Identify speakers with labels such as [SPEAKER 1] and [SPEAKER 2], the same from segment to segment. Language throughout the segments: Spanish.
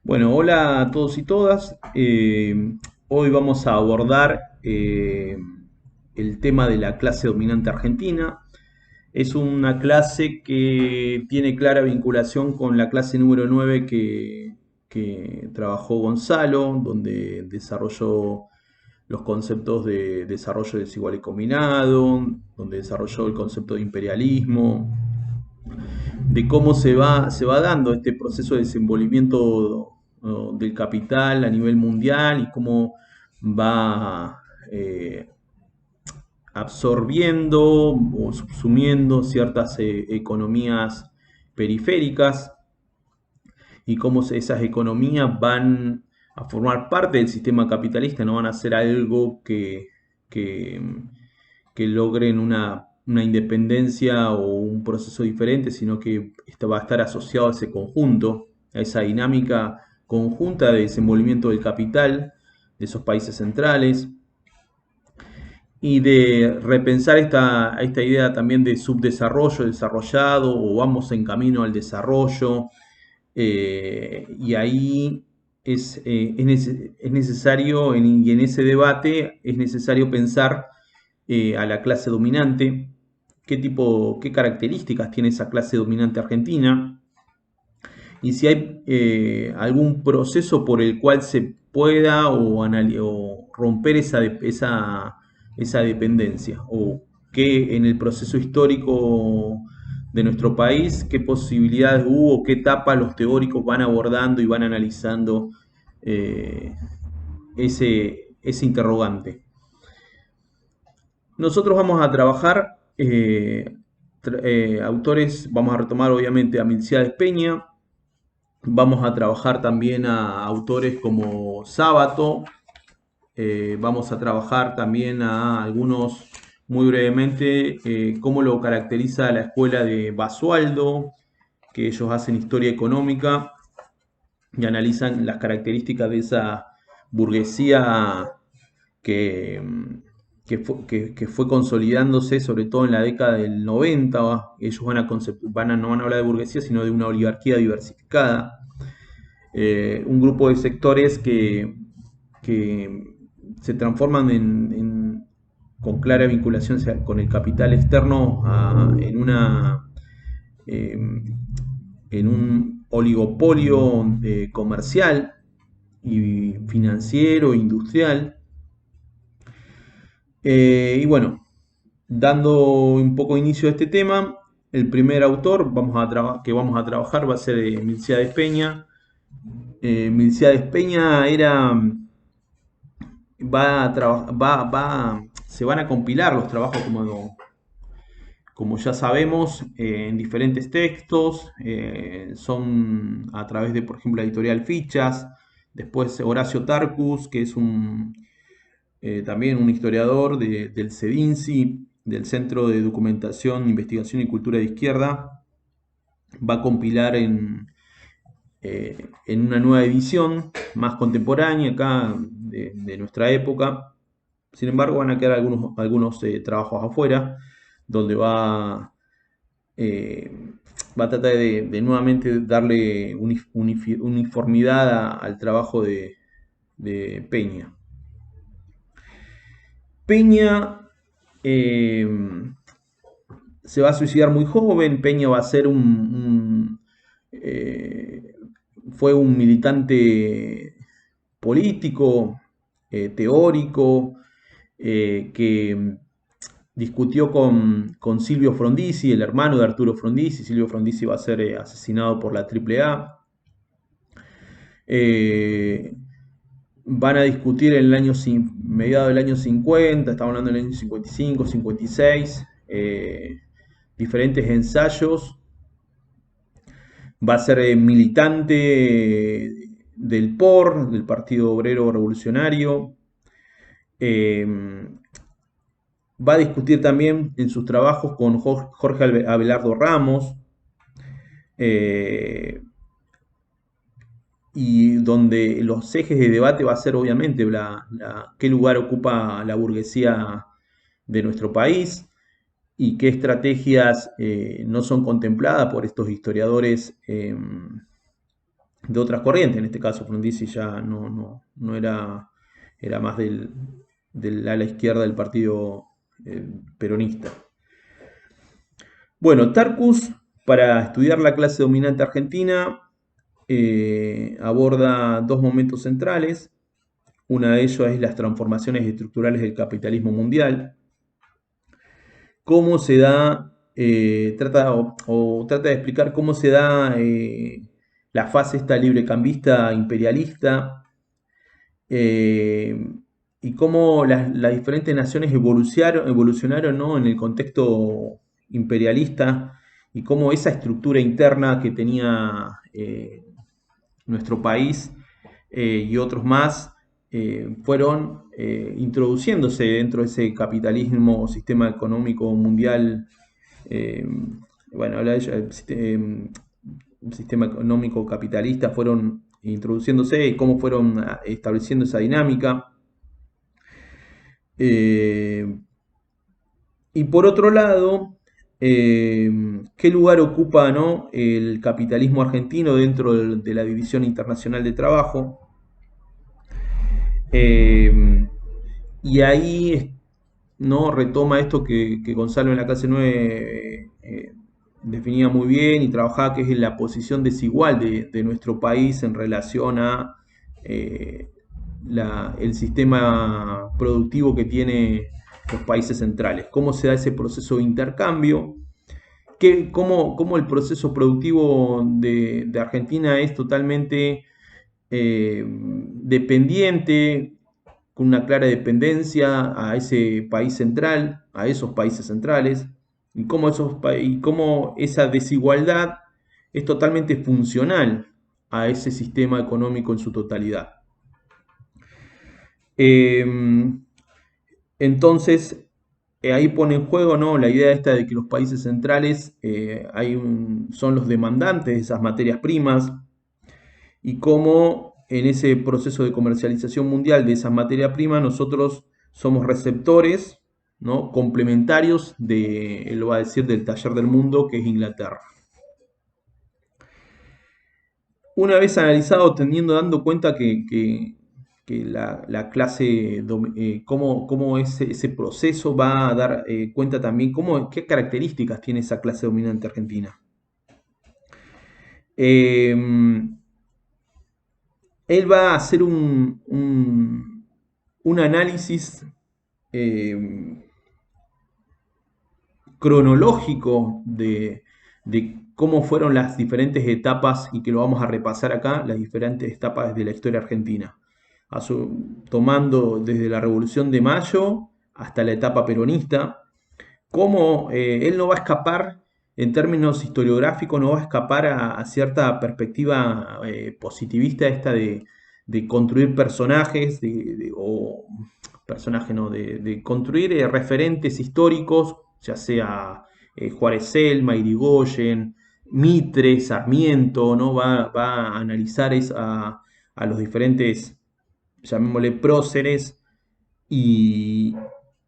[SPEAKER 1] Bueno, hola a todos y todas. Hoy vamos a abordar el tema de la clase dominante argentina. Es una clase que tiene clara vinculación con la clase número 9 que trabajó Gonzalo, donde desarrolló los conceptos de desarrollo desigual y combinado, donde desarrolló el concepto de imperialismo, de cómo se va dando este proceso de desenvolvimiento del capital a nivel mundial y cómo va absorbiendo o subsumiendo ciertas economías periféricas y cómo esas economías van a formar parte del sistema capitalista, no van a ser algo que, que logren una independencia o un proceso diferente, sino que esto va a estar asociado a ese conjunto, a esa dinámica conjunta de desenvolvimiento del capital de esos países centrales y de repensar esta idea también de subdesarrollo, desarrollado o vamos en camino al desarrollo. Y ahí es necesario, y en ese debate es necesario pensar a la clase dominante, qué características tiene esa clase dominante argentina, y si hay algún proceso por el cual se pueda o romper esa dependencia, o que en el proceso histórico de nuestro país, qué posibilidades hubo, qué etapas los teóricos van abordando y van analizando eh, ese interrogante. Nosotros vamos a trabajar autores, vamos a retomar obviamente a Milciades Peña, vamos a trabajar también a autores como Sábato, vamos a trabajar también a algunos, muy brevemente, cómo lo caracteriza la escuela de Basualdo, que ellos hacen historia económica y analizan las características de esa burguesía que, que fue consolidándose, sobre todo en la década del 90. Ellos no van a hablar de burguesía, sino de una oligarquía diversificada, un grupo de sectores que se transforman con clara vinculación con el capital externo eh, en un oligopolio comercial y financiero, industrial. Y bueno, dando un poco inicio a este tema, el primer autor que vamos a trabajar va a ser Milciades Peña. Milciades Peña se van a compilar los trabajos como ya sabemos, en diferentes textos, son a través de, por ejemplo, la editorial Fichas, después Horacio Tarcus, que es también un historiador del CEDINSI, del Centro de Documentación, Investigación y Cultura de Izquierda, va a compilar en una nueva edición más contemporánea acá de nuestra época. Sin embargo, van a quedar algunos trabajos afuera, donde eh, va a tratar de nuevamente darle uniformidad al trabajo de Peña. Peña eh, se va a suicidar muy joven. Peña va a ser eh, fue un militante político, teórico, que discutió con Silvio Frondizi, el hermano de Arturo Frondizi. Silvio Frondizi va a ser asesinado por la AAA. Eh, Van a discutir en mediados del año 50, estamos hablando del año 55, 56, diferentes ensayos. Va a ser militante del POR, del Partido Obrero Revolucionario. Eh, Va a discutir también en sus trabajos con Jorge Abelardo Ramos, eh, y donde los ejes de debate va a ser obviamente qué lugar ocupa la burguesía de nuestro país y qué estrategias no son contempladas por estos historiadores de otras corrientes. En este caso, Frondizi ya no era, era más del ala izquierda del partido peronista. Bueno, Tarcus, para estudiar la clase dominante argentina, aborda dos momentos centrales. Una de ellos es las transformaciones estructurales del capitalismo mundial. Cómo se da, trata de explicar cómo se da la fase esta librecambista imperialista, y cómo las diferentes naciones evolucionaron, ¿no? En el contexto imperialista, y cómo esa estructura interna que tenía nuestro país y otros más fueron introduciéndose dentro de ese capitalismo, sistema económico mundial. eh, bueno, habla de ello, un sistema económico capitalista, fueron introduciéndose y cómo fueron estableciendo esa dinámica. Eh, y por otro lado, ¿qué lugar ocupa, ¿no? El capitalismo argentino dentro de la División Internacional de Trabajo? Eh, y ahí, ¿no? Retoma esto que Gonzalo en la clase 9 definía muy bien y trabajaba, que es la posición desigual de nuestro país en relación a eh, el sistema productivo que tiene los países centrales. ¿Cómo se da ese proceso de intercambio? Cómo el proceso productivo de Argentina es totalmente dependiente, con una clara dependencia a ese país central, a esos países centrales, y cómo esa desigualdad es totalmente funcional a ese sistema económico en su totalidad. Entonces, ahí pone en juego, ¿no? La idea esta de que los países centrales son los demandantes de esas materias primas, y cómo en ese proceso de comercialización mundial de esas materias primas nosotros somos receptores, ¿no? Complementarios él lo va a decir, del taller del mundo, que es Inglaterra. Una vez analizado, dando cuenta que la clase, cómo ese proceso va a dar cuenta también qué características tiene esa clase dominante argentina. Él va a hacer un análisis cronológico de cómo fueron las diferentes etapas, y que lo vamos a repasar acá, las diferentes etapas de la historia argentina, tomando desde la Revolución de Mayo hasta la etapa peronista. Cómo él no va a escapar, en términos historiográficos, no va a escapar a cierta perspectiva positivista esta de construir personajes, o personajes, no, de construir referentes históricos, ya sea Juárez Celma, Irigoyen, Mitre, Sarmiento, ¿no? Va a analizar a los diferentes, llamémosle, próceres, y,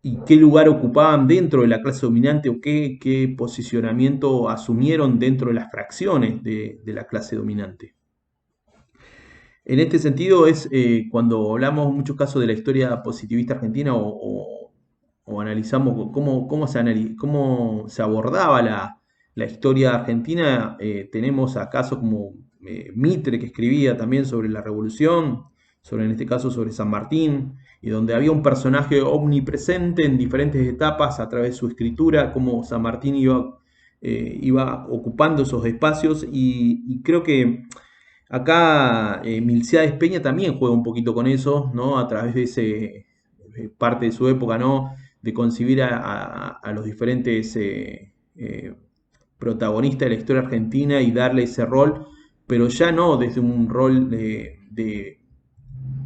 [SPEAKER 1] y qué lugar ocupaban dentro de la clase dominante, o qué posicionamiento asumieron dentro de las fracciones de la clase dominante. En este sentido es cuando hablamos en muchos casos de la historia positivista argentina, o analizamos cómo se abordaba la historia argentina, tenemos a casos como Mitre, que escribía también sobre la revolución, en este caso sobre San Martín, y donde había un personaje omnipresente en diferentes etapas a través de su escritura, cómo San Martín iba ocupando esos espacios, y creo que acá Milciades Peña también juega un poquito con eso, ¿no? A través de parte de su época, ¿no? De concebir a los diferentes protagonistas de la historia argentina y darle ese rol, pero ya no desde un rol de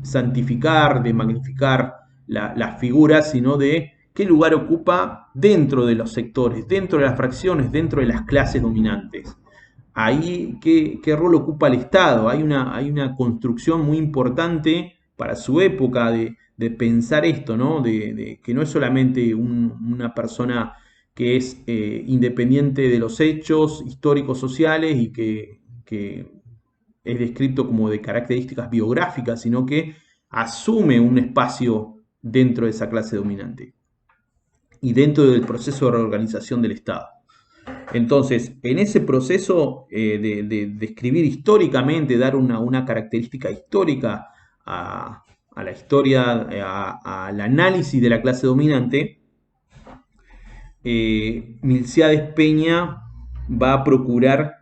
[SPEAKER 1] santificar, de magnificar las figuras, sino de qué lugar ocupa dentro de los sectores, dentro de las fracciones, dentro de las clases dominantes. Ahí, ¿qué rol ocupa el Estado? Hay una construcción muy importante para su época de pensar esto, ¿no? De que no es solamente una persona que es independiente de los hechos históricos sociales, y que es descrito como de características biográficas, sino que asume un espacio dentro de esa clase dominante y dentro del proceso de reorganización del Estado. Entonces, en ese proceso de escribir históricamente, dar una característica histórica a la historia, al análisis de la clase dominante, Milcíades Peña va a procurar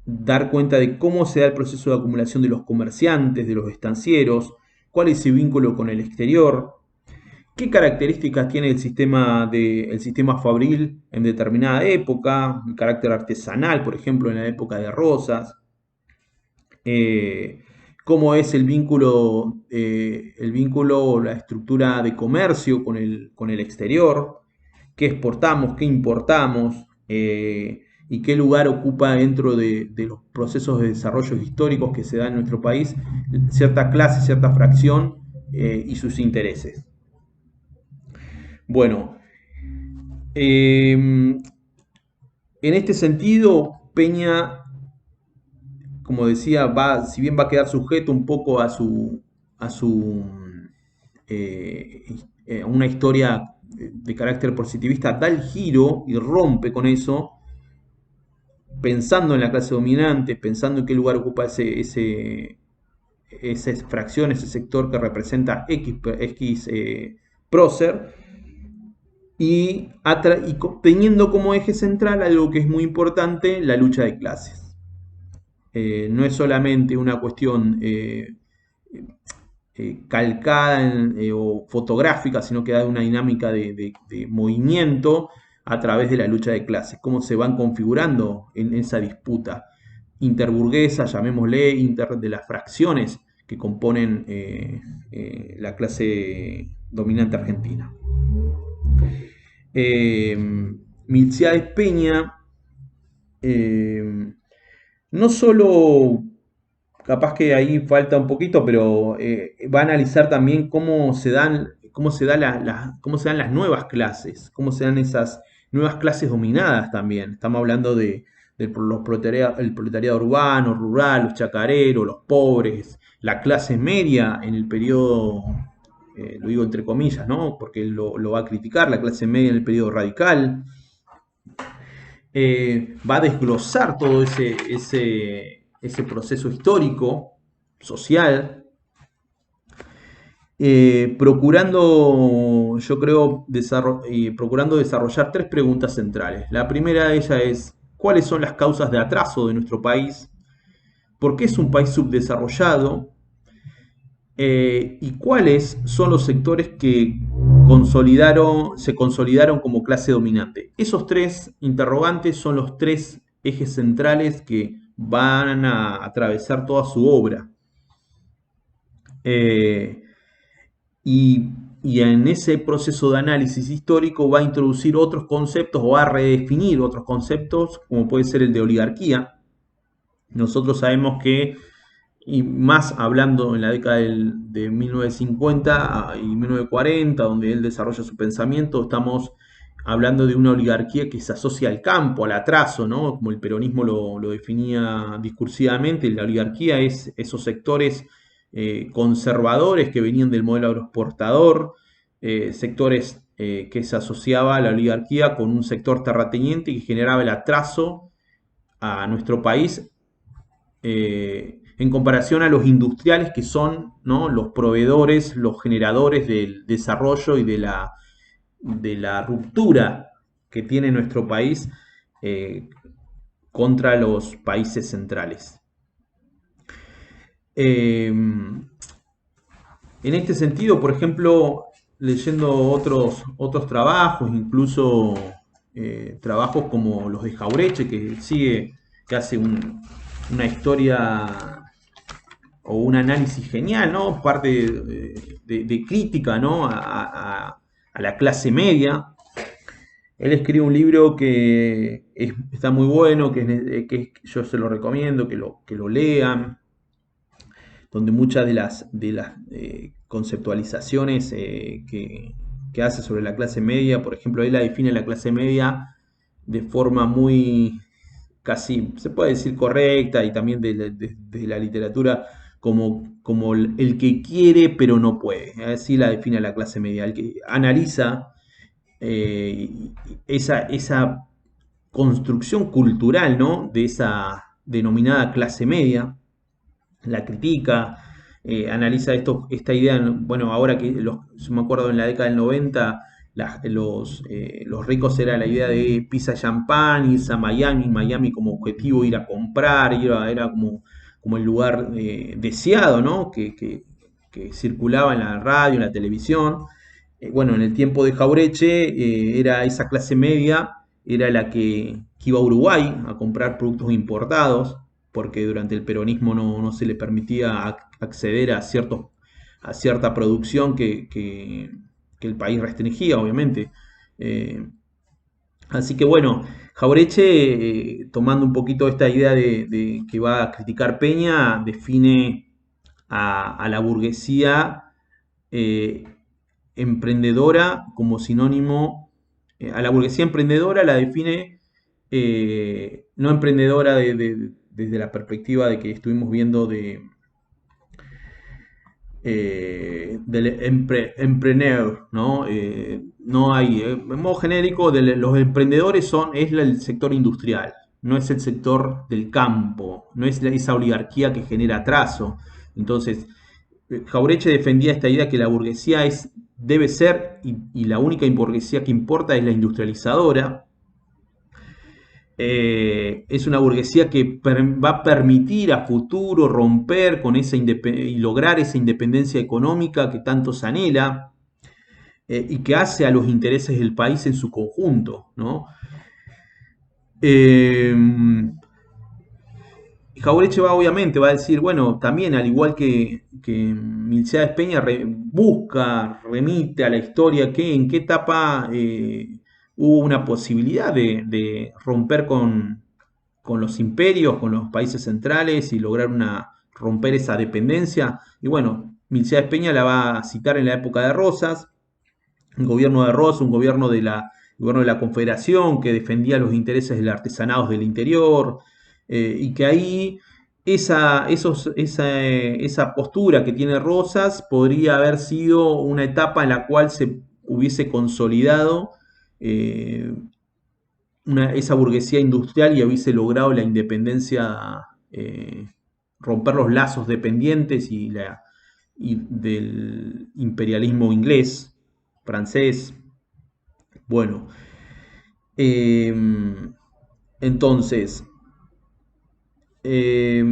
[SPEAKER 1] dar cuenta de cómo se da el proceso de acumulación de los comerciantes, de los estancieros, cuál es su vínculo con el exterior, qué características tiene el sistema fabril en determinada época, el carácter artesanal, por ejemplo, en la época de Rosas, cómo es el vínculo o la estructura de comercio con el exterior, qué exportamos, qué importamos, y qué lugar ocupa dentro de los procesos de desarrollo históricos que se dan en nuestro país cierta clase, cierta fracción y sus intereses. Bueno, en este sentido, Peña, como decía, si bien va a quedar sujeto un poco a una historia de carácter positivista, da el giro y rompe con eso, pensando en la clase dominante, pensando en qué lugar ocupa esa fracción, ese sector que representa X prócer, y teniendo como eje central algo que es muy importante, la lucha de clases. No es solamente una cuestión calcada o fotográfica, sino que da una dinámica de movimiento a través de la lucha de clases, cómo se van configurando en esa disputa interburguesa, llamémosle, de las fracciones que componen la clase dominante argentina. Milcíades Peña no solo, capaz que ahí falta un poquito, pero va a analizar también cómo se dan las nuevas clases, cómo se dan esas nuevas clases dominadas también. Estamos hablando el proletariado urbano, rural, los chacareros, los pobres, la clase media en el periodo, lo digo entre comillas, ¿no? Porque él lo va a criticar, la clase media en el periodo radical. Va a desglosar todo ese proceso histórico, social, procurando, yo creo, procurando desarrollar tres preguntas centrales. La primera de ellas es, ¿cuáles son las causas de atraso de nuestro país? ¿Por qué es un país subdesarrollado? ¿Y cuáles son los sectores que se consolidaron como clase dominante? Esos tres interrogantes son los tres ejes centrales que van a atravesar toda su obra. Y en ese proceso de análisis histórico va a introducir otros conceptos o va a redefinir otros conceptos, como puede ser el de oligarquía. Nosotros sabemos que, y más hablando en la década de 1950 y 1940, donde él desarrolla su pensamiento, estamos hablando de una oligarquía que se asocia al campo, al atraso, ¿no? Como el peronismo lo definía discursivamente. La oligarquía es esos sectores conservadores que venían del modelo agroexportador, sectores que se asociaba a la oligarquía con un sector terrateniente que generaba el atraso a nuestro país en comparación a los industriales que son, ¿no?, los proveedores, los generadores del desarrollo y de la ruptura que tiene nuestro país contra los países centrales. En este sentido, por ejemplo, leyendo otros trabajos, incluso trabajos como los de Jaureche, que hace una historia o un análisis genial, ¿no? Parte de crítica, ¿no?, a la clase media. Él escribe un libro que está muy bueno, que yo se lo recomiendo, que lo lean, donde muchas de las conceptualizaciones que hace sobre la clase media, por ejemplo, él la define la clase media de forma muy casi, se puede decir correcta, y también de la literatura, como el que quiere pero no puede. Así la define la clase media, el que analiza esa construcción cultural, ¿no? De esa denominada clase media, la critica, analiza esta idea, bueno, ahora que yo me acuerdo en la década del 90, los ricos era la idea de pizza champán, irse a Miami como objetivo, ir a comprar, era como el lugar deseado, ¿no? Que circulaba en la radio, en la televisión. Bueno, en el tiempo de Jaureche era esa clase media, era la que iba a Uruguay a comprar productos importados, porque durante el peronismo no se le permitía acceder a cierta producción que el país restringía, obviamente. Eh, Así que bueno, Jaureche, tomando un poquito esta idea de que va a criticar Peña, define a la burguesía eh, emprendedora como sinónimo, a la burguesía emprendedora la define no emprendedora desde la perspectiva de que estuvimos viendo del emprendedor, ¿no? No hay, en modo genérico, los emprendedores es el sector industrial, no es el sector del campo, no es esa oligarquía que genera atraso. Entonces, Jaureche defendía esta idea que la burguesía debe ser, y la única burguesía que importa es la industrializadora. Es una burguesía que va a permitir a futuro romper con y lograr esa independencia económica que tanto se anhela, y que hace a los intereses del país en su conjunto, ¿no? Eh, Jaureche obviamente va a decir, bueno, también al igual que Milcea Peña busca, remite a la historia que en qué etapa hubo una posibilidad de romper con los imperios, con los países centrales y lograr romper esa dependencia. Y bueno, Milcea Peña la va a citar en la época de Rosas, un gobierno de Rosas, gobierno de la Confederación que defendía los intereses de los artesanados del interior, y que ahí esa postura que tiene Rosas podría haber sido una etapa en la cual se hubiese consolidado eh, esa burguesía industrial y hubiese logrado la independencia, romper los lazos dependientes y del imperialismo inglés, francés. Bueno, eh, entonces, eh,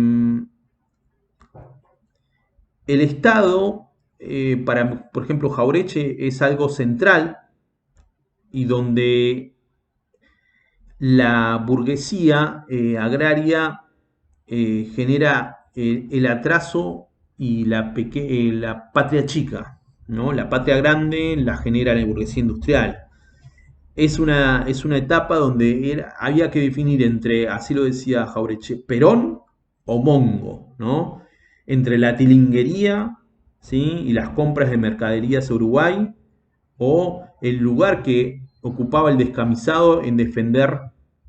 [SPEAKER 1] el Estado, por ejemplo, Jaureche es algo central y donde la burguesía agraria genera el atraso y la patria chica, ¿no? La patria grande la genera la burguesía industrial. Es una etapa donde había que definir entre, así lo decía Jaureche, Perón o Mongo, ¿no? Entre la tilinguería, ¿sí? Y las compras de mercaderías a Uruguay, o el lugar que ocupaba el descamisado en defender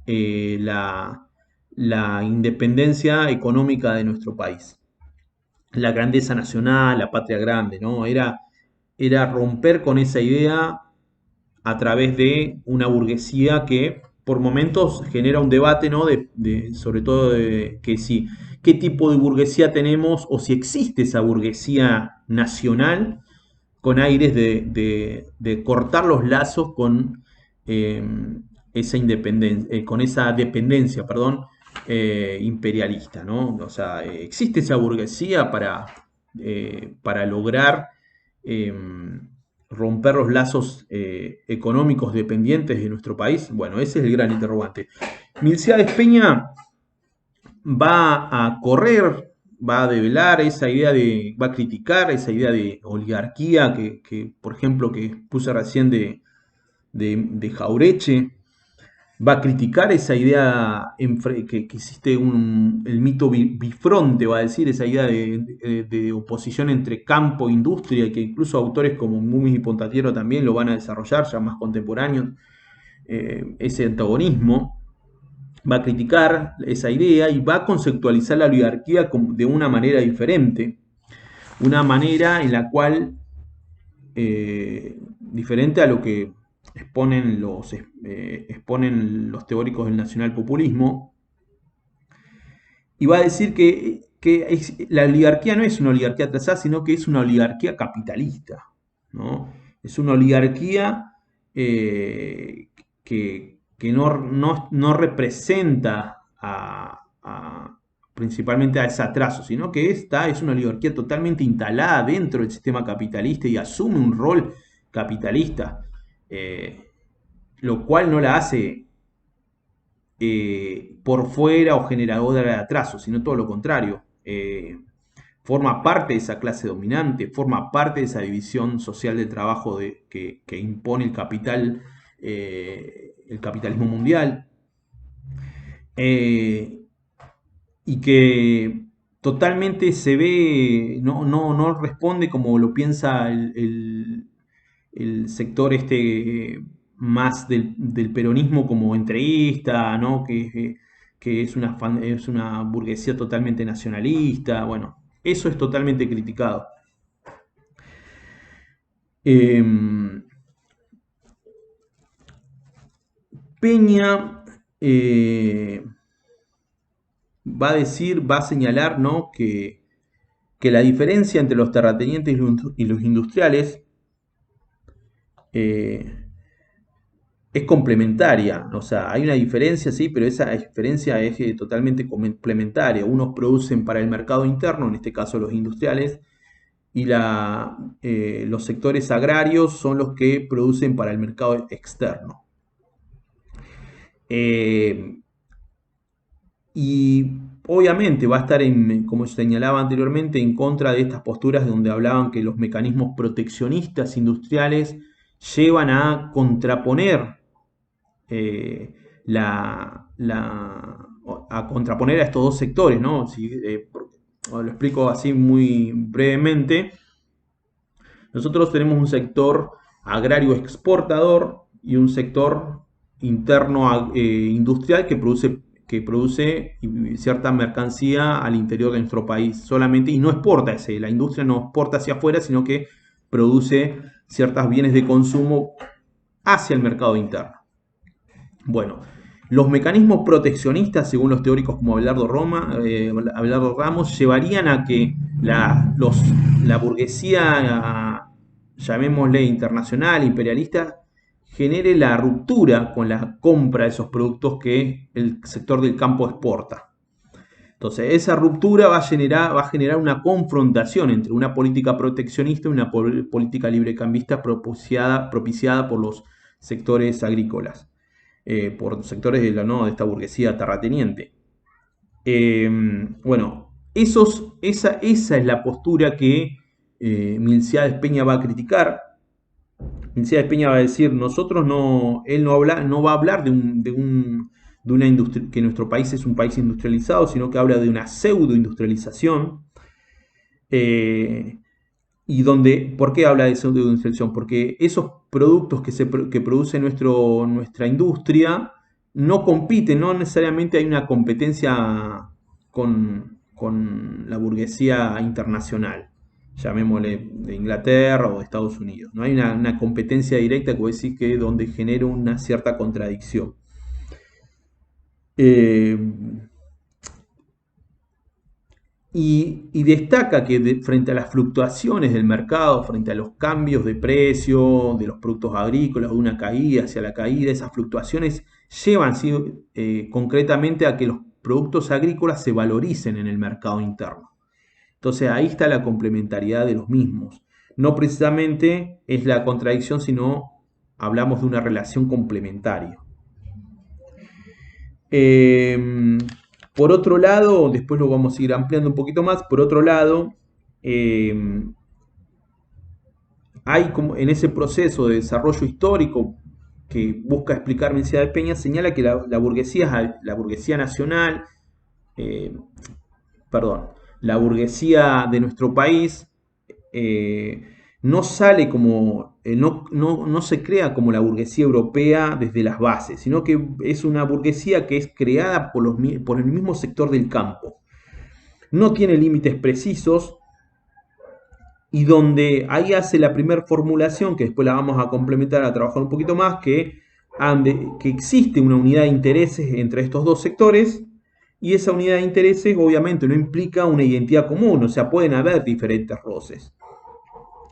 [SPEAKER 1] la independencia económica de nuestro país. La grandeza nacional, la patria grande, ¿no? Era romper con esa idea a través de una burguesía que por momentos genera un debate, ¿no? Sobre todo de que si, qué tipo de burguesía tenemos o si existe esa burguesía nacional con aires de cortar los lazos con eh, esa independencia, con esa dependencia, perdón, imperialista, ¿no? O sea, existe esa burguesía para lograr eh, romper los lazos económicos dependientes de nuestro país. Bueno, ese es el gran interrogante. Milciades Peña va a correr, va a develar esa idea va a criticar esa idea de oligarquía por ejemplo, que puse recién de Jaureche, va a criticar esa idea que existe el mito bifronte, va a decir, esa idea de oposición entre campo e industria, que incluso autores como Mumis y Pontatiero también lo van a desarrollar, ya más contemporáneos, ese antagonismo. va a criticar esa idea y va a conceptualizar la oligarquía de una manera diferente, una manera en la cual, diferente a lo que exponen los teóricos del nacionalpopulismo, y va a decir que la oligarquía no es una oligarquía atrasada, sino que es una oligarquía capitalista, ¿no? Es una oligarquía que no representa principalmente a ese atraso, sino que esta es una oligarquía totalmente instalada dentro del sistema capitalista y asume un rol capitalista, eh, lo cual no la hace por fuera o generadora de atraso, sino todo lo contrario. Forma parte de esa clase dominante, forma parte de esa división social del trabajo que impone el capitalismo mundial, y que totalmente se ve, no responde como lo piensa el sector más del peronismo como entreguista, ¿no? Que es una burguesía totalmente nacionalista. Bueno, eso es totalmente criticado. Peña va a señalar, ¿no? que la diferencia entre los terratenientes y los industriales es complementaria. O sea, hay una diferencia, sí, pero esa diferencia es totalmente complementaria. Unos producen para el mercado interno, en este caso los industriales, y los sectores agrarios son los que producen para el mercado externo. Y obviamente va a estar, como señalaba anteriormente, en contra de estas posturas donde hablaban que los mecanismos proteccionistas industriales llevan a contraponer eh, a contraponer a estos dos sectores, ¿no? Lo explico así muy brevemente. Nosotros tenemos un sector agrario exportador y un sector interno industrial que produce cierta mercancía al interior de nuestro país solamente, y no exporta la industria no exporta hacia afuera, sino que produce ciertos bienes de consumo hacia el mercado interno. Bueno, los mecanismos proteccionistas, según los teóricos como Abelardo Ramos, llevarían a que la burguesía, llamémosle internacional, imperialista, genere la ruptura con la compra de esos productos que el sector del campo exporta. Entonces, esa ruptura va a generar una confrontación entre una política proteccionista y una política librecambista propiciada por los sectores agrícolas, por sectores de esta burguesía terrateniente. Bueno, esa es la postura que Milciades Peña va a criticar. Milciades Peña va a decir, él no va a hablar de una industria, que nuestro país es un país industrializado, sino que habla de una pseudo-industrialización. ¿Por qué habla de pseudo-industrialización? Porque esos productos que produce nuestra industria no compiten, no necesariamente hay una competencia con la burguesía internacional, llamémosle de Inglaterra o de Estados Unidos. No hay una competencia directa que voy a decir que donde genera una cierta contradicción. Y destaca que frente a las fluctuaciones del mercado, frente a los cambios de precio de los productos agrícolas, de una caída hacia la caída, esas fluctuaciones llevan concretamente a que los productos agrícolas se valoricen en el mercado interno. Entonces ahí está la complementariedad de los mismos. No precisamente es la contradicción, sino hablamos de una relación complementaria. Por otro lado, después lo vamos a ir ampliando un poquito más. Por otro lado, hay como en ese proceso de desarrollo histórico que busca explicar Milciades Peña, señala que la burguesía nacional, la burguesía de nuestro país, no sale como, no se crea como la burguesía europea desde las bases, sino que es una burguesía que es creada por el mismo sector del campo. No tiene límites precisos y donde ahí hace la primera formulación, que después la vamos a complementar a trabajar un poquito más, que existe una unidad de intereses entre estos dos sectores y esa unidad de intereses obviamente no implica una identidad común, o sea, pueden haber diferentes roces.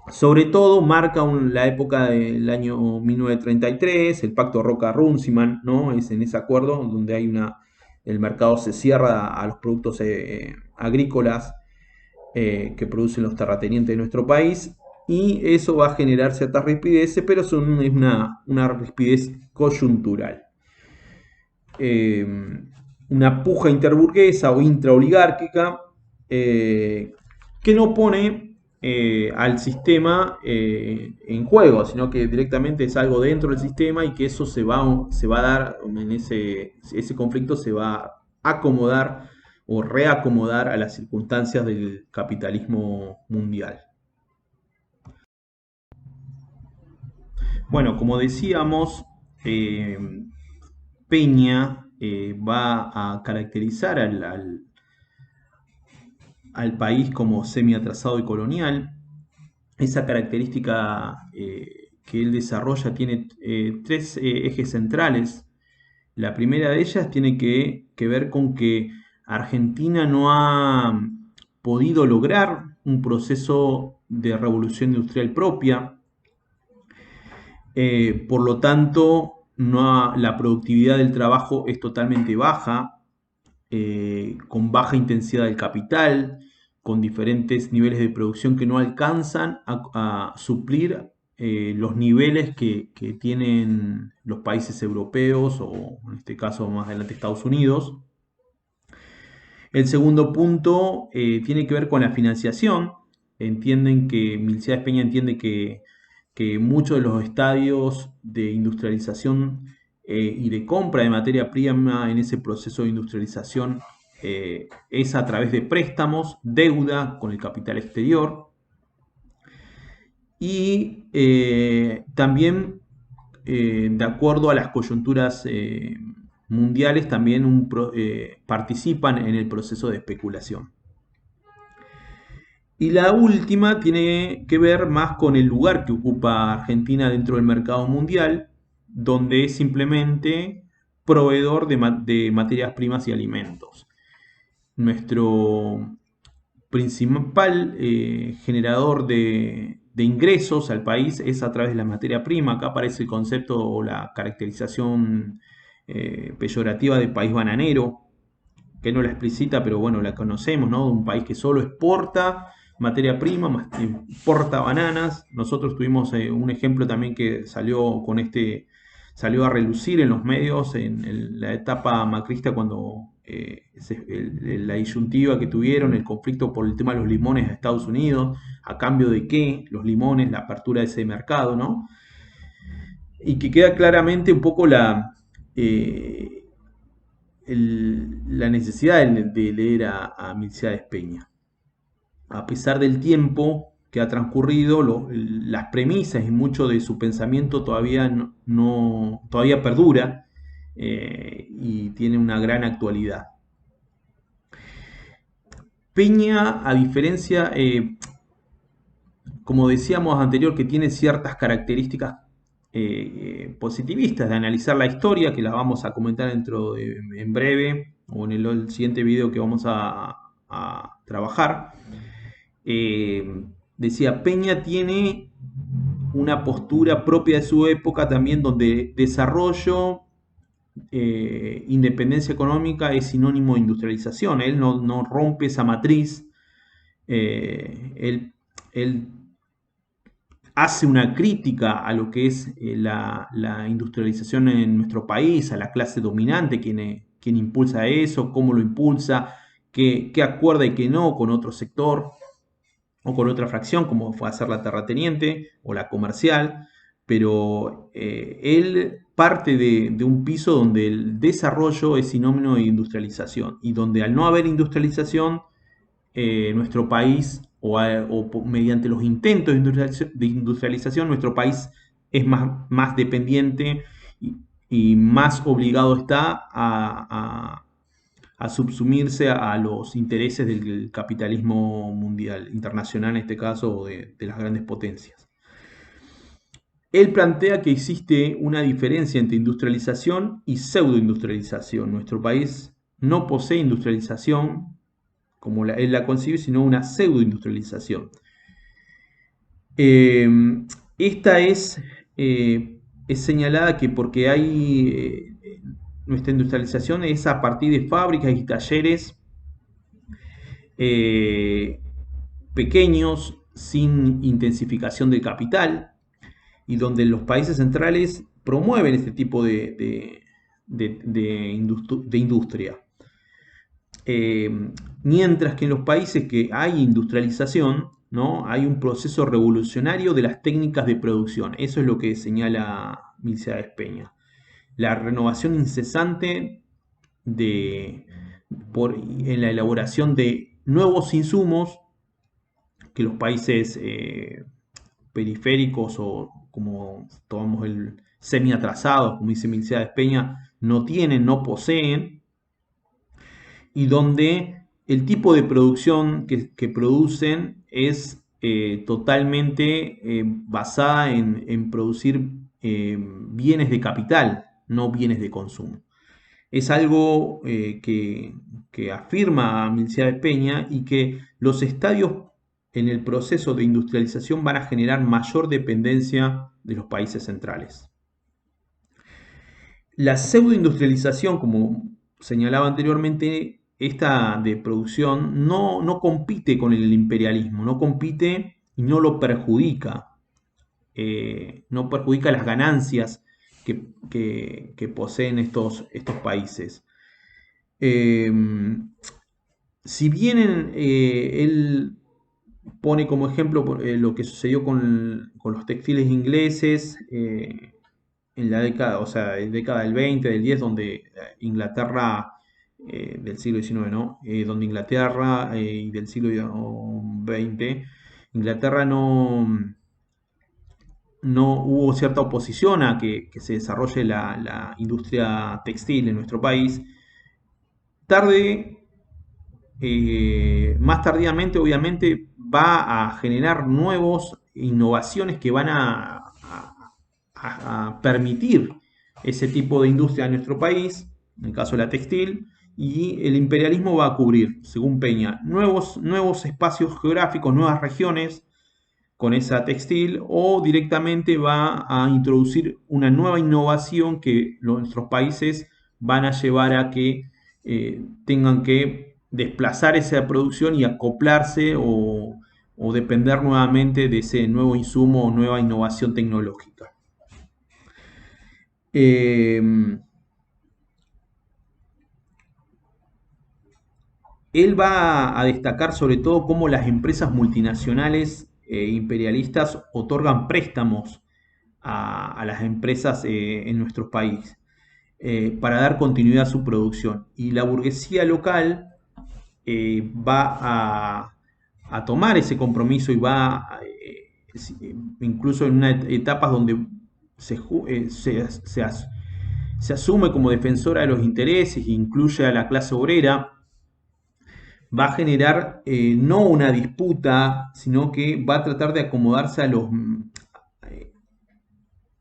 [SPEAKER 1] Sobre todo marca la época del año 1933, el pacto Roca-Runciman, ¿no? Es en ese acuerdo donde el mercado se cierra a los productos agrícolas que producen los terratenientes de nuestro país y eso va a generar ciertas rispideces, pero es una rispidez coyuntural. Una puja interburguesa o intraoligárquica que no pone al sistema en juego, sino que directamente es algo dentro del sistema y que eso se va a dar en ese conflicto, se va a acomodar o reacomodar a las circunstancias del capitalismo mundial. Bueno, como decíamos, Peña va a caracterizar al país como semi-atrasado y colonial. Esa característica que él desarrolla tiene tres ejes centrales. La primera de ellas tiene que ver con que Argentina no ha podido lograr un proceso de revolución industrial propia. Por lo tanto, la productividad del trabajo es totalmente baja, con baja intensidad del capital, con diferentes niveles de producción que no alcanzan a suplir los niveles que tienen los países europeos o en este caso más adelante Estados Unidos. El segundo punto tiene que ver con la financiación. Milciades Peña entiende que muchos de los estadios de industrialización y de compra de materia prima en ese proceso de industrialización es a través de préstamos, deuda con el capital exterior y también de acuerdo a las coyunturas mundiales también participan en el proceso de especulación. Y la última tiene que ver más con el lugar que ocupa Argentina dentro del mercado mundial, donde es simplemente proveedor de materias primas y alimentos. Nuestro principal generador de ingresos al país es a través de la materia prima. Acá aparece el concepto o la caracterización peyorativa de país bananero, que no la explicita, pero bueno, la conocemos, ¿no? Un país que solo exporta materia prima, importa bananas. Nosotros tuvimos un ejemplo también que salió a relucir en los medios en la etapa macrista cuando la disyuntiva que tuvieron, el conflicto por el tema de los limones a Estados Unidos, a cambio de qué, los limones, la apertura de ese mercado, ¿no? Y que queda claramente un poco la necesidad de leer a Milciades Peña. A pesar del tiempo que ha transcurrido, las premisas y mucho de su pensamiento todavía todavía perdura y tiene una gran actualidad. Peña, a diferencia, como decíamos anterior, que tiene ciertas características positivistas de analizar la historia, que las vamos a comentar en breve o en el siguiente video que vamos a trabajar. Decía, Peña tiene una postura propia de su época también donde desarrollo, independencia económica es sinónimo de industrialización. Él no rompe esa matriz. Él hace una crítica a lo que es la industrialización en nuestro país, a la clase dominante, quién impulsa eso, cómo lo impulsa, qué acuerda y qué no con otro sector o con otra fracción, como fue a ser la terrateniente o la comercial, pero él parte de un piso donde el desarrollo es sinónimo de industrialización y donde al no haber industrialización, nuestro país mediante los intentos de industrialización, nuestro país es más dependiente y más obligado está a subsumirse a los intereses del capitalismo mundial, internacional en este caso, o de las grandes potencias. Él plantea que existe una diferencia entre industrialización y pseudoindustrialización. Nuestro país no posee industrialización como él la concibe, sino una pseudoindustrialización. Esta es señalada que porque hay nuestra industrialización es a partir de fábricas y talleres pequeños, sin intensificación del capital, y donde los países centrales promueven este tipo de industria. Mientras que en los países que hay industrialización, ¿no?, hay un proceso revolucionario de las técnicas de producción. Eso es lo que señala Milcea Peña. La renovación incesante en la elaboración de nuevos insumos que los países periféricos, o como tomamos el semi-atrasados, como dice Milcea Peña, no tienen, no poseen, y donde el tipo de producción que producen es totalmente basada en producir bienes de capital, no bienes de consumo. Es algo que afirma Milcea Peña, y que los estadios en el proceso de industrialización van a generar mayor dependencia de los países centrales. La pseudoindustrialización, como señalaba anteriormente, esta de producción no compite con el imperialismo, no compite y no lo perjudica, no perjudica las ganancias que poseen estos países. Si bien él pone como ejemplo lo que sucedió con los textiles ingleses en la década del 20, del 10, donde Inglaterra, del siglo XIX, ¿no? Donde Inglaterra y del siglo XX, Inglaterra no hubo cierta oposición a que se desarrolle la industria textil en nuestro país. Más tardíamente, obviamente, va a generar nuevas innovaciones que van a permitir ese tipo de industria en nuestro país, en el caso de la textil, y el imperialismo va a cubrir, según Peña, nuevos espacios geográficos, nuevas regiones con esa textil, o directamente va a introducir una nueva innovación que nuestros países van a llevar a que tengan que desplazar esa producción y acoplarse o depender nuevamente de ese nuevo insumo o nueva innovación tecnológica. Él va a destacar sobre todo cómo las empresas multinacionales imperialistas otorgan préstamos a las empresas en nuestro país para dar continuidad a su producción. Y la burguesía local va a tomar ese compromiso y va incluso en etapas donde se asume como defensora de los intereses e incluye a la clase obrera, va a generar no una disputa, sino que va a tratar de acomodarse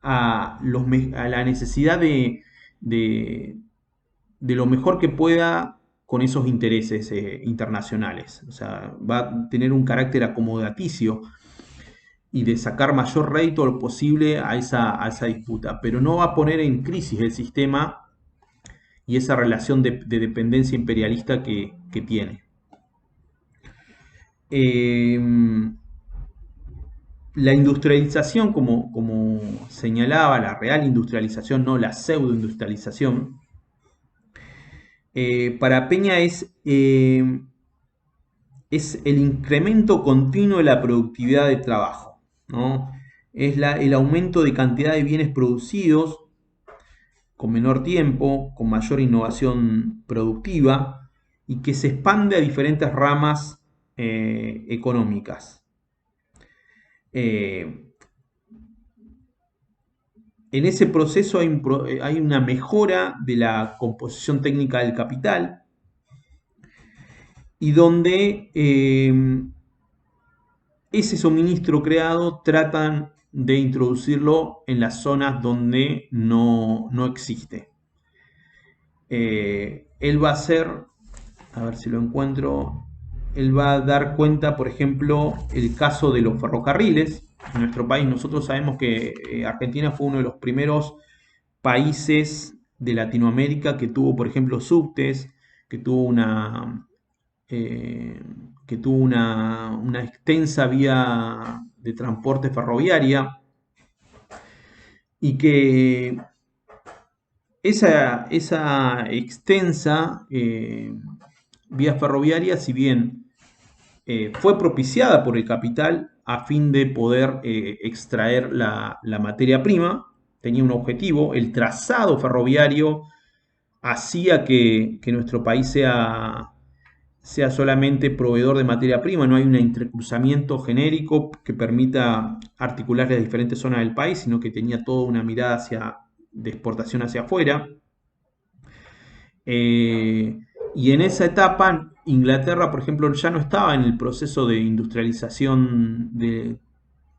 [SPEAKER 1] a la necesidad de lo mejor que pueda con esos intereses internacionales. O sea, va a tener un carácter acomodaticio y de sacar mayor rédito posible a esa disputa, pero no va a poner en crisis el sistema y esa relación de dependencia imperialista que tiene. La industrialización, como señalaba, la real industrialización, no la pseudoindustrialización, para Peña es el incremento continuo de la productividad de trabajo, ¿no? Es el aumento de cantidad de bienes producidos con menor tiempo, con mayor innovación productiva, y que se expande a diferentes ramas económicas. Eh, en ese proceso hay una mejora de la composición técnica del capital y donde ese suministro creado tratan de introducirlo en las zonas donde no existe. Él va a hacer, a ver si lo encuentro, él va a dar cuenta, por ejemplo, el caso de los ferrocarriles. En nuestro país nosotros sabemos que Argentina fue uno de los primeros países de Latinoamérica que tuvo, por ejemplo, subtes, que tuvo eh, una extensa vía de transporte ferroviaria y que esa extensa vía ferroviaria, si bien fue propiciada por el capital a fin de poder extraer la materia prima, tenía un objetivo, el trazado ferroviario hacía que nuestro país sea solamente proveedor de materia prima, no hay un entrecruzamiento genérico que permita articular las diferentes zonas del país, sino que tenía toda una mirada de exportación hacia afuera. Eh, y en esa etapa, Inglaterra, por ejemplo, ya no estaba en el proceso de industrialización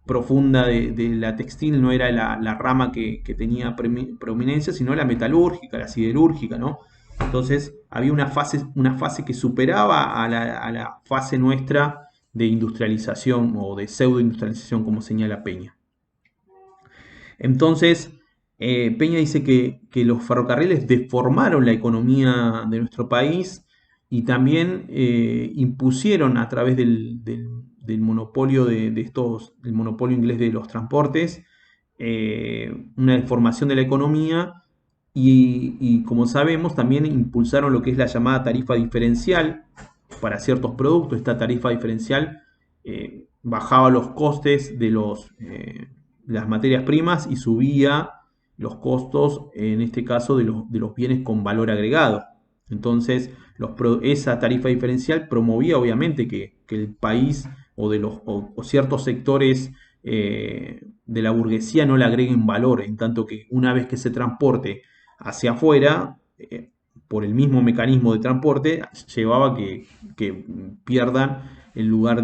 [SPEAKER 1] profunda de la textil, no era la rama que tenía prominencia, sino la metalúrgica, la siderúrgica, ¿no? Entonces había una fase que superaba a la fase nuestra de industrialización o de pseudo-industrialización, como señala Peña. Entonces, Peña dice que los ferrocarriles deformaron la economía de nuestro país y también impusieron a través del monopolio del monopolio inglés de los transportes, una deformación de la economía y como sabemos también impulsaron lo que es la llamada tarifa diferencial para ciertos productos. Esta tarifa diferencial bajaba los costes las materias primas y subía los costos, en este caso, de los bienes con valor agregado. Entonces, esa tarifa diferencial promovía obviamente que el país o ciertos sectores de la burguesía no le agreguen valor, en tanto que una vez que se transporte hacia afuera, por el mismo mecanismo de transporte, llevaba que pierdan en lugar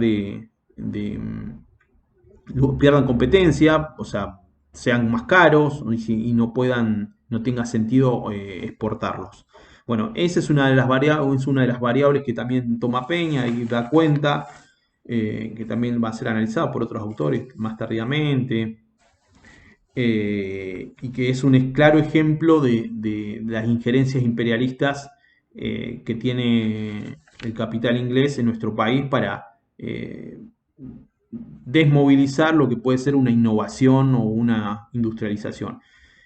[SPEAKER 1] pierdan competencia, o sea, sean más caros y no tenga sentido exportarlos. Bueno, esa es una de las variables que también toma Peña y da cuenta, que también va a ser analizada por otros autores más tardíamente, y que es un claro ejemplo de las injerencias imperialistas que tiene el capital inglés en nuestro país para desmovilizar lo que puede ser una innovación o una industrialización.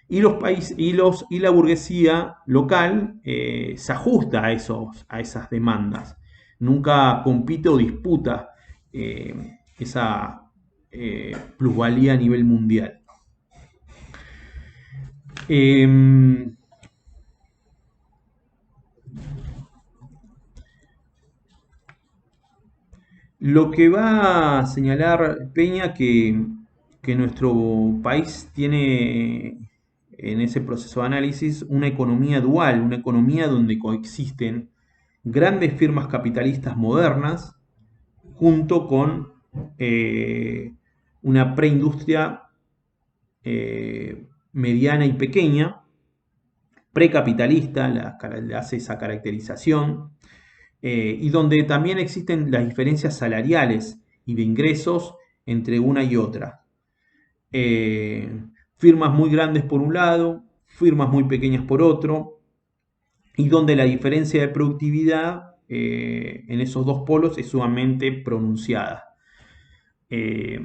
[SPEAKER 1] Y la burguesía local se ajusta a esas demandas. Nunca compite o disputa esa plusvalía a nivel mundial. Eh, Lo que va a señalar Peña que nuestro país tiene en ese proceso de análisis una economía dual, una economía donde coexisten grandes firmas capitalistas modernas junto con una preindustria mediana y pequeña, precapitalista, le hace esa caracterización, y donde también existen las diferencias salariales y de ingresos entre una y otra. Firmas muy grandes por un lado, firmas muy pequeñas por otro, y donde la diferencia de productividad en esos dos polos es sumamente pronunciada. Eh,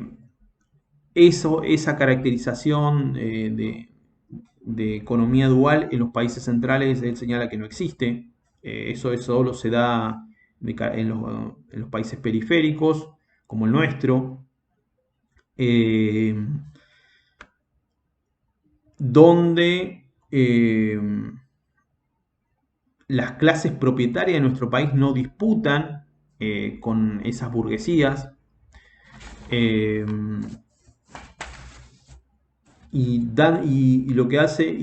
[SPEAKER 1] esa caracterización de economía dual en los países centrales, él señala que no existe. Eso solo se da en los países periféricos, como el nuestro, eh, donde las clases propietarias de nuestro país no disputan con esas burguesías. Eh, y lo que hace,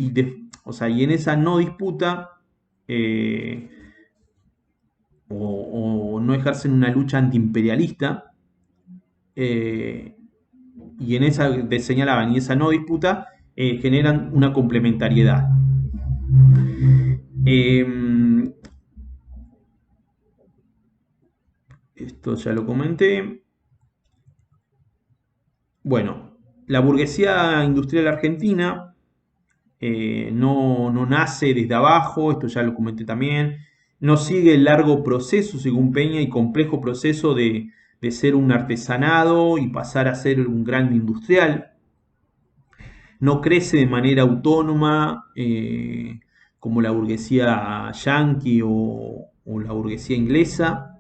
[SPEAKER 1] o sea, y en esa no disputa eh, o no ejercen una lucha antiimperialista, eh, y en esa señalaban, y esa no disputa generan una complementariedad. Eh, Esto ya lo comenté. Bueno, la burguesía industrial argentina no nace desde abajo, esto ya lo comenté también, no sigue el largo proceso, según Peña, y complejo proceso de ser un artesanado y pasar a ser un gran industrial. No crece de manera autónoma como la burguesía yanqui o la burguesía inglesa.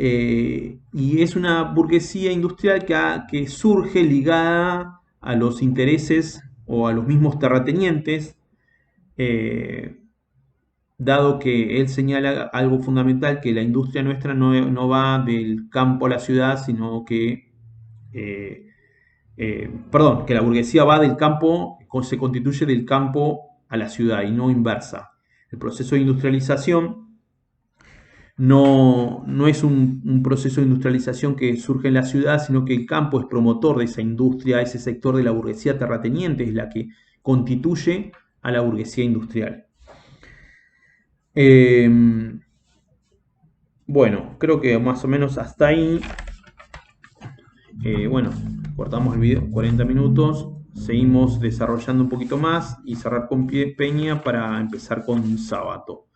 [SPEAKER 1] Y es una burguesía industrial que surge ligada a los intereses o a los mismos terratenientes, eh, dado que él señala algo fundamental, que la industria nuestra no va del campo a la ciudad, sino que, perdón, que la burguesía va del campo, se constituye del campo a la ciudad y no inversa. El proceso de industrialización no es un proceso de industrialización que surge en la ciudad, sino que el campo es promotor de esa industria, ese sector de la burguesía terrateniente es la que constituye a la burguesía industrial. Eh, bueno, creo que más o menos hasta ahí. Bueno, cortamos el video, 40 minutos. Seguimos desarrollando un poquito más y cerrar con Peña para empezar con Sábato.